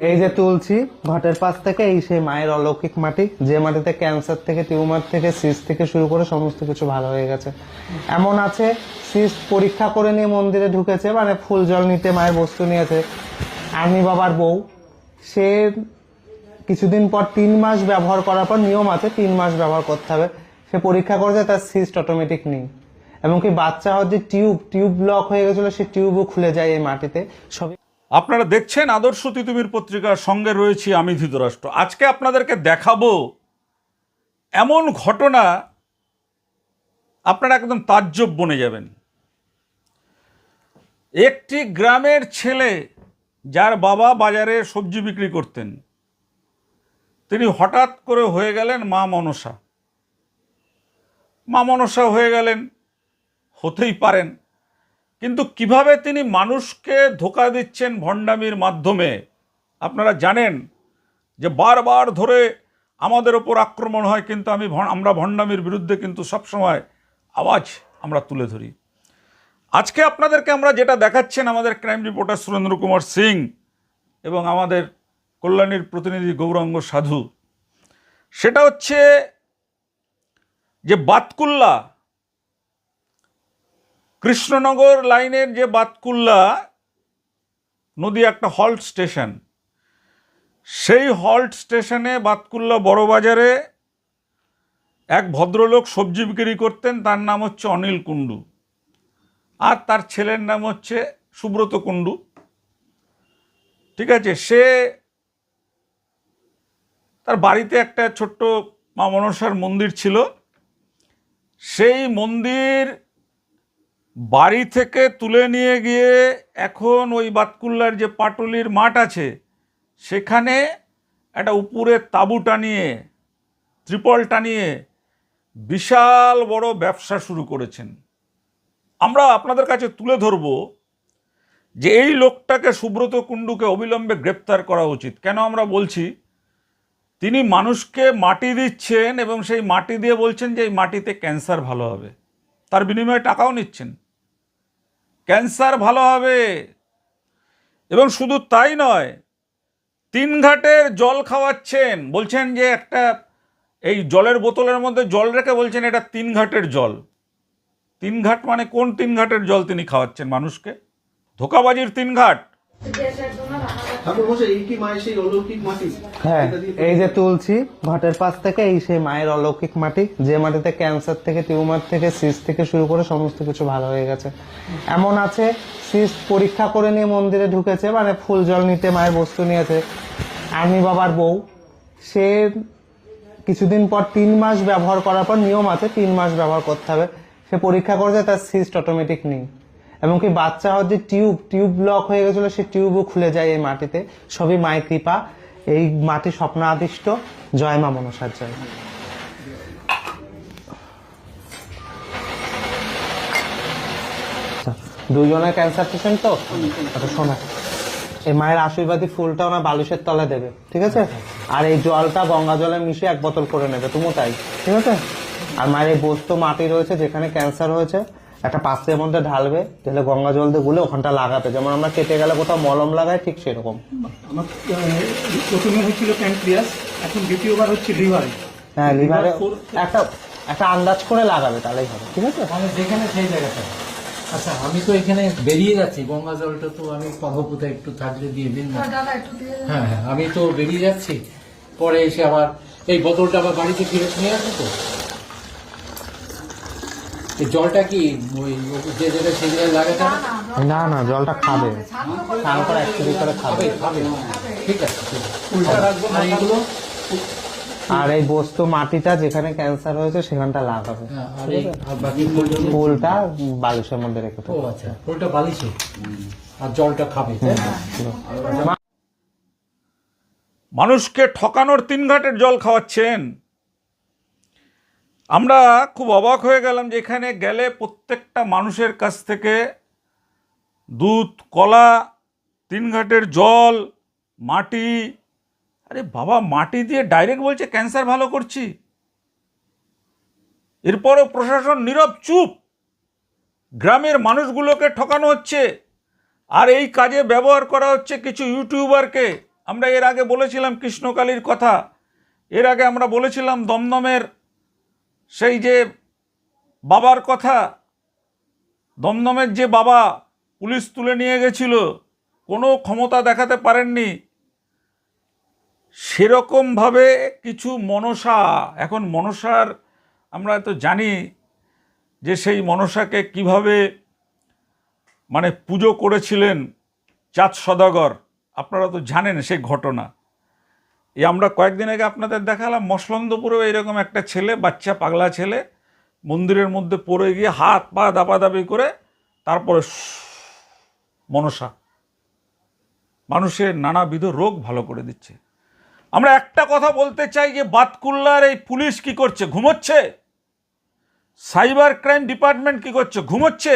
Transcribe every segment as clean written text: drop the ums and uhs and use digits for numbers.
এই যে তুলছি ঘটের পাশ থেকে, এই সেই মায়ের অলৌকিক মাটি, যে মাটিতে ক্যান্সার থেকে, টিউমার থেকে, সিস্ট থেকে শুরু করে সমস্ত কিছু ভালো হয়ে গেছে। এমন আছে সিস্ট পরীক্ষা করে নিয়ে মন্দিরে ঢুকেছে, মানে ফুল জল নিতে মায়ের বস্তু নিয়েছে। আর্মি বাবার বউ, সে কিছুদিন পর 3 মাস ব্যবহার করার পর, নিয়ম আছে 3 মাস ব্যবহার করতে হবে, সে পরীক্ষা করেছে তার সিস্ট অটোমেটিক নেই। এমনকি বাচ্চা হওয়ার যে টিউব ব্লক হয়ে গেছিল, সে টিউবও খুলে যায় এই মাটিতে। সবই আপনারা দেখছেন আদর্শ তিতুমির পত্রিকার সঙ্গে রয়েছি আমি ধৃতরাষ্ট্র। আজকে আপনাদেরকে দেখাবো এমন ঘটনা আপনারা একদম তাজ্জব বনে যাবেন। একটি গ্রামের ছেলে, যার বাবা বাজারে সবজি বিক্রি করতেন, তিনি হঠাৎ করে হয়ে গেলেন মা মনসা। মা মনসা হয়ে গেলেন, হতেই পারেন, কিন্তু কিভাবে তিনি মানুষকে ধোঁকা দিচ্ছেন ভণ্ডামির মাধ্যমে আপনারা জানেন যে বারবার ধরে আমাদের ওপর আক্রমণ হয়, কিন্তু আমরা ভণ্ডামির বিরুদ্ধে কিন্তু সবসময় আওয়াজ আমরা তুলে ধরি। আজকে আপনাদেরকে আমরা যেটা দেখাচ্ছেন, আমাদের ক্রাইম রিপোর্টার সুরেন্দ্র কুমার সিং এবং আমাদের কল্যাণীর প্রতিনিধি গৌরাঙ্গ সাধু, সেটা হচ্ছে যে বাতকুল্লা, কৃষ্ণনগর লাইনের যে বাতকুল্লা নদী একটা হল্ট স্টেশন, সেই হল্ট স্টেশনে বাতকুল্লা বড় বাজারে এক ভদ্রলোক সবজি বিক্রি করতেন। তার নাম হচ্ছে অনিল কুণ্ডু, আর তার ছেলের নাম হচ্ছে সুব্রত কুণ্ডু। ঠিক আছে, সে তার বাড়িতে একটা ছোট্ট মা মনসার মন্দির ছিল। সেই মন্দির বাড়ি থেকে তুলে নিয়ে গিয়ে এখন ওই বাতকুল্লার যে পাটুলির মাঠ আছে, সেখানে একটা উপরে তাঁবু টানিয়ে, ত্রিপল টানিয়ে বিশাল বড় ব্যবসা শুরু করেছেন। আমরা আপনাদের কাছে তুলে ধরব যে এই লোকটাকে, সুব্রত কুণ্ডুকে অবিলম্বে গ্রেপ্তার করা উচিত। কেন আমরা বলছি, তিনি মানুষকে মাটি দিচ্ছেন এবং সেই মাটি দিয়ে বলছেন যে এই মাটিতে ক্যান্সার ভালো হবে, তার বিনিময়ে টাকাও নিচ্ছেন। ক্যান্সার ভালো হবে, এবং শুধু তাই নয়, 3 ঘাটের জল খাওয়াচ্ছেন। বলছেন যে একটা এই জলের বোতলের মধ্যে জল রেখে বলছেন এটা 3 ঘাটের জল। 3 ঘাট মানে কোন 3 ঘাটের জল তিনি খাওয়াচ্ছেন মানুষকে? ধোকাবাজির 3 ঘাট। হ্যাঁ, এই যে তুলছি ঘটের পাশ থেকে, এই সেই মায়ের অলৌকিক মাটি, যে মাটিতে ক্যান্সার থেকে, টিউমার থেকে, সিস্ট থেকে শুরু করে সমস্ত কিছু ভালো হয়ে গেছে। এমন আছে সিস্ট পরীক্ষা করে নিয়ে মন্দিরে ঢুকেছে, মানে ফুল জল নিতে মায়ের বস্তু নিয়েছে। আর্মি বাবার বউ, সে কিছুদিন পর 3 মাস ব্যবহার করার পর, নিয়ম আছে 3 মাস ব্যবহার করতে হবে, সে পরীক্ষা করেছে তার সিস্ট অটোমেটিক নেই। এমনকি বাচ্চা হওয়ার যে টিউব ব্লক হয়ে গেছিল, সে টিউবও খুলে যায় এই মাটিতে। সবই মায়ের কৃপা। এই মাটি স্বপ্ন আদিষ্ট। জয় মা মনসার জয়। দুইজনের ক্যান্সার পেশেন্ট তো, শোনা, এই মায়ের আশীর্বাদী ফুলটা ওনার বালিশের তলে দেবে, ঠিক আছে? আর এই জলটা গঙ্গা জলে মিশিয়ে 1 বোতল করে নেবে, তুমিও তাই, ঠিক আছে? আর মায়ের এই বস্তু মাটি রয়েছে, যেখানে ক্যান্সার হয়েছে, একটা পাত্রের মধ্যে ঢালবে, ঢেলে গঙ্গা জল দিয়ে গুলে ওখানটা লাগাতে, যেমন আমরা কেটে গেলে কোথাও মলম লাগাই, ঠিক সেরকম। আমার প্রথমে হচ্ছিল প্যানক্রিয়াস, এখন দ্বিতীয়বার হচ্ছে লিভারে। হ্যাঁ, লিভারে একটা আন্দাজ করে লাগাবে, তাহলেই হবে, ঠিক আছে? মানে যেখানে সেই জায়গাটা। আচ্ছা, আমি তো এখানে বেরিয়ে যাচ্ছি, গঙ্গা জলটা তো আমি পদ্মপুতে একটু থাকলে দিয়ে দিন না। হ্যাঁ হ্যাঁ, আমি তো বেরিয়ে যাচ্ছি, পরে এসে আবার এই বোতলটা আবার বাড়িতে ফিরে নিয়ে আসবো। তো এই জলটা কি ওই যে জায়গায় সেই জায়গায় লাগাতে হবে? না না, জলটা খাবে, স্নান করে একটু করে খাবে। ঠিক আছে, উল্টা রাখবো না এগুলো। আর এই বস্তু মাটিটা যেখানে ক্যান্সার হয়েছে সেখানটা লাগাবে। আর বাকি ফুলটা বালিশের মধ্যে রেখে ও আচ্ছা, ফুলটা বালিশে আর জলটা খাবে। মানুষকে ঠকানোর 3 ঘাটের জল খাওয়াচ্ছেন। আমরা খুব অবাক হয়ে গেলাম যে এখানে গেলে প্রত্যেকটা মানুষের কাছ থেকে দুধ, কলা, 3 ঘাটের জল, মাটি। আরে বাবা, মাটি দিয়ে ডাইরেক্ট বলছে ক্যান্সার ভালো করছি। এরপরও প্রশাসন নীরব, চুপ। গ্রামের মানুষগুলোকে ঠকানো হচ্ছে, আর এই কাজে ব্যবহার করা হচ্ছে কিছু ইউটিউবারকে। আমরা এর আগে বলেছিলাম কৃষ্ণকালীর কথা, এর আগে আমরা বলেছিলাম দমদমের সেই যে বাবার কথা, দমদমের যে বাবা পুলিশ তুলে নিয়ে গেছিল, কোনো ক্ষমতা দেখাতে পারেননি, সেরকমভাবে কিছু মনসা, এখন মনসার আমরা তো জানি যে সেই মনসাকে কিভাবে মানে পুজো করেছিলেন চাঁদ সদাগর, আপনারা তো জানেন সেই ঘটনা। এই আমরা কয়েকদিন আগে আপনাদের দেখালাম মসলন্দপুরেও এইরকম একটা ছেলে, বাচ্চা পাগলা ছেলে, মন্দিরের মধ্যে পড়ে গিয়ে হাত পা দাপাদাপি করে তারপরে মনসা মানুষের নানাবিধ রোগ ভালো করে দিচ্ছে। আমরা একটা কথা বলতে চাই যে বাতকুল্লার এই পুলিশ কি করছে? ঘুমোচ্ছে। সাইবার ক্রাইম ডিপার্টমেন্ট কি করছে? ঘুমোচ্ছে।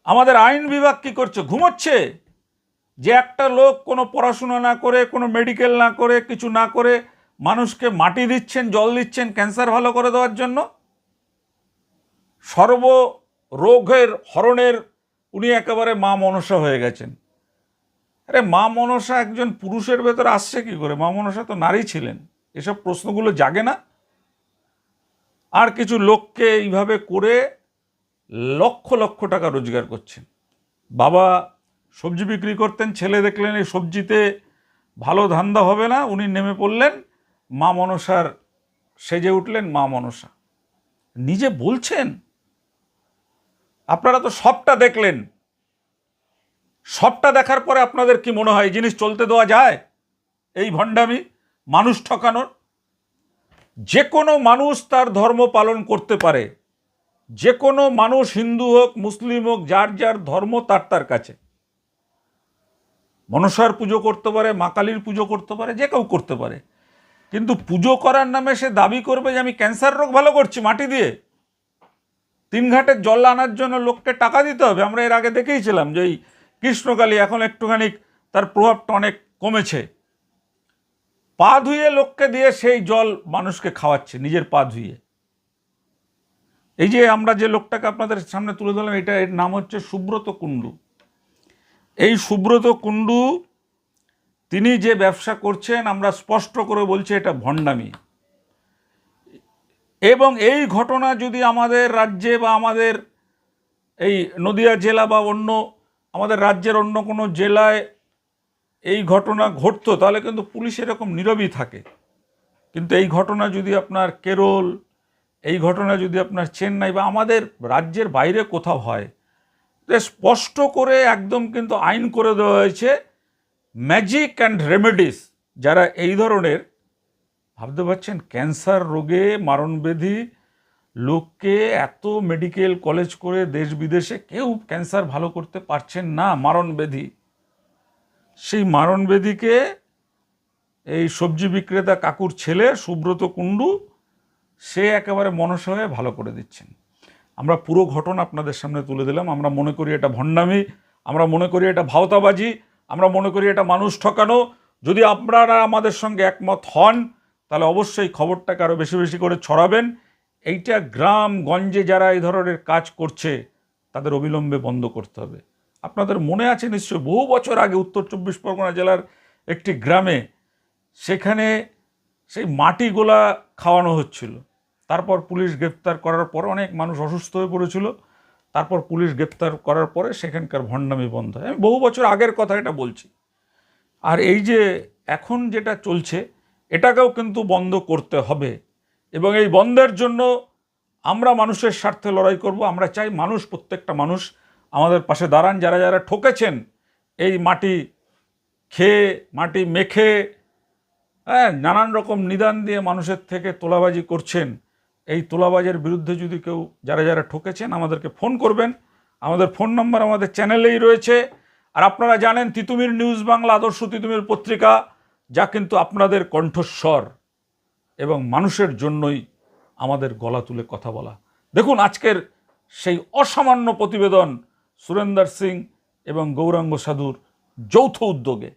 আমাদের আইন বিভাগ কি করছে? ঘুমোচ্ছে। যে একটা লোক কোনো পড়াশোনা না করে, কোনো মেডিকেল না করে, কিছু না করে মানুষকে মাটি দিচ্ছেন, জল দিচ্ছেন ক্যান্সার ভালো করে দেওয়ার জন্য, সর্ব রোগের হরণের উনি একেবারে মা মনসা হয়ে গেছেন। আরে মা মনসা একজন পুরুষের ভেতরে আসছে কি করে? মা মনসা তো নারী ছিলেন। এসব প্রশ্নগুলো জাগে না? আর কিছু লোককে এইভাবে করে লক্ষ লক্ষ টাকা রোজগার করছেন। বাবা সবজি বিক্রি করতেন, ছেলে দেখলেন এই সবজিতে ভালো ধান্দা হবে না, উনি নেমে পড়লেন মা মনসার, সেজে উঠলেন মা মনসা। নিজে বলছেন। আপনারা তো সবটা দেখলেন, সবটা দেখার পরে আপনাদের কি মনে হয় এই জিনিস চলতে দেওয়া যায়? এই ভণ্ডামি, মানুষ ঠকানোর? যে কোনো মানুষ তার ধর্ম পালন করতে পারে, যে কোনো মানুষ, হিন্দু হোক মুসলিম হোক, যার যার ধর্ম তার তার কাছে। মনসার পুজো করতে পারে, মা কালীর পুজো করতে পারে, যে কেউ করতে পারে। কিন্তু পুজো করার নামে সে দাবি করবে যে আমি ক্যান্সার রোগ ভালো করছি মাটি দিয়ে। 3 ঘাটের জল আনার জন্য লোককে টাকা দিতে হবে। আমরা এর আগে দেখেইছিলাম যে এই কৃষ্ণকালী এখন একটুখানি তার প্রভাবটা অনেক কমেছে। পা ধুয়ে লোককে দিয়ে সেই জল মানুষকে খাওয়াচ্ছে, নিজের পা ধুয়ে। এই যে আমরা যে লোকটাকে আপনাদের সামনে তুলে ধরলাম, এর নাম হচ্ছে সুব্রত কুণ্ডু। এই সুব্রত কুণ্ডু তিনি যে ব্যবসা করছেন, আমরা স্পষ্ট করে বলছি এটা ভণ্ডামি। এবং এই ঘটনা যদি আমাদের রাজ্যে বা আমাদের এই নদিয়া জেলা বা অন্য আমাদের রাজ্যের অন্য কোনো জেলায় এই ঘটনা ঘটতো, তাহলে কিন্তু পুলিশ এরকম নীরবই থাকে। কিন্তু এই ঘটনা যদি আপনার কেরল, এই ঘটনা যদি আপনার চেন্নাই বা আমাদের রাজ্যের বাইরে কোথাও হয়, স্পষ্ট করে একদম কিন্তু আইন করে দেওয়া হয়েছে। ম্যাজিক অ্যান্ড রেমেডিস যারা এই ধরনের, ভাবতে পারছেন ক্যান্সার রোগে মারণব্যাধি লোককে এত মেডিকেল কলেজ করে দেশ বিদেশে কেউ ক্যান্সার ভালো করতে পারছেন না, মারণব্যাধি। সেই মারণব্যাধিকে এই সবজি বিক্রেতা কাকুর ছেলে সুব্রত কুণ্ডু সে একেবারে মনসা হয়ে ভালো করে দিচ্ছেন। আমরা পুরো ঘটনা আপনাদের সামনে তুলে দিলাম। আমরা মনে করি এটা ভণ্ডামি, আমরা মনে করি এটা ভাওতাবাজি, আমরা মনে করি এটা মানুষ ঠকানো। যদি আপনারা আমাদের সঙ্গে একমত হন তাহলে অবশ্যই খবরটাকে আরও বেশি বেশি করে ছড়াবেন। এইটা গ্রাম গঞ্জে যারা এই ধরনের কাজ করছে তাদের অবিলম্বে বন্ধ করতে হবে। আপনাদের মনে আছে নিশ্চয়ই, বহু বছর আগে উত্তর 24 পরগনা জেলার একটি গ্রামে সেখানে সেই মাটিগোলা খাওয়ানো হচ্ছিল। তারপর পুলিশ গ্রেপ্তার করার পর অনেক মানুষ অসুস্থ হয়ে পড়েছিল। তারপর পুলিশ গ্রেপ্তার করার পরে সেখানকার ভণ্ডামি বন্ধ হয়। আমি বহু বছর আগের কথা এটা বলছি। আর এই যে এখন যেটা চলছে এটাকেও কিন্তু বন্ধ করতে হবে। এবং এই বন্ধের জন্য আমরা মানুষের স্বার্থে লড়াই করব। আমরা চাই মানুষ, প্রত্যেকটা মানুষ আমাদের পাশে দাঁড়ান। যারা যারা ঠকেছেন এই মাটি খেয়ে, মাটি মেখে, নানান রকম নিদান দিয়ে মানুষের থেকে তোলাবাজি করছেন, এই তোলাবাজের বিরুদ্ধে যদি কেউ যারা যারা ঠকেছেন আমাদেরকে ফোন করবেন। আমাদের ফোন নাম্বার আমাদের চ্যানেলেই রয়েছে। আর আপনারা জানেন তিতুমির নিউজ বাংলা, আদর্শ তিতুমির পত্রিকা, যা কিন্তু আপনাদের কণ্ঠস্বর এবং মানুষের জন্যই আমাদের গলা তুলে কথা বলা। দেখুন আজকের সেই অসামান্য প্রতিবেদন সুরেন্দর সিং এবং গৌরাঙ্গ সাধুর যৌথ উদ্যোগে।